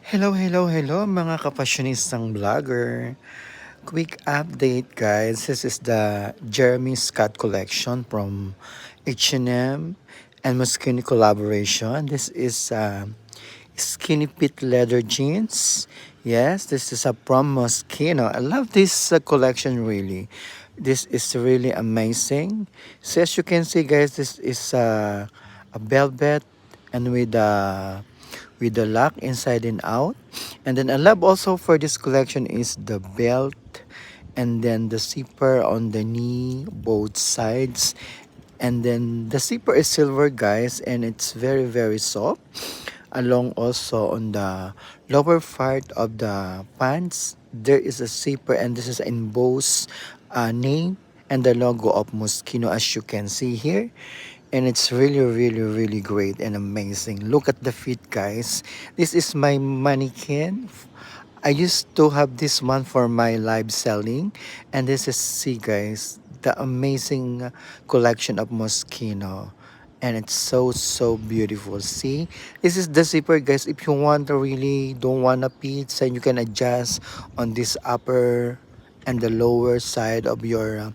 Hello mga kapassionistang vlogger. Quick update guys, this is the Jeremy Scott collection from H&M and Moschino collaboration. This is skinny fit leather jeans. Yes, this is a from Moschino. I love this collection really. This is really amazing. So as you can see guys, this is a velvet and with the lock inside and out. And then I love also for this collection is the belt and then the zipper on the knee both sides, and then the zipper is silver guys, and it's very soft. Along also on the lower part of the pants there is a zipper, and this is in both name and the logo of Moschino as you can see here. And it's really great and amazing. Look at the fit guys. This is my mannequin. I used to have this one for my live selling, and this is, see guys, the amazing collection of Moschino, and it's so beautiful. See, this is the zipper guys. If you want to really don't want a pizza, you can adjust on this upper and the lower side of your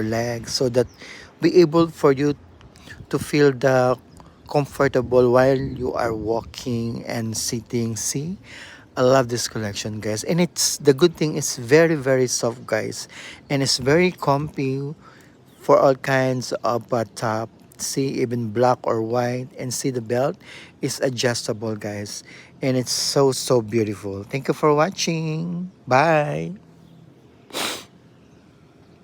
leg, so that be able for you to feel the comfortable while you are walking and sitting. See, I love this collection guys, and it's the good thing is very soft guys, and it's very comfy for all kinds of top. See, even black or white, and see the belt is adjustable guys, and it's so beautiful. Thank you for watching. Bye.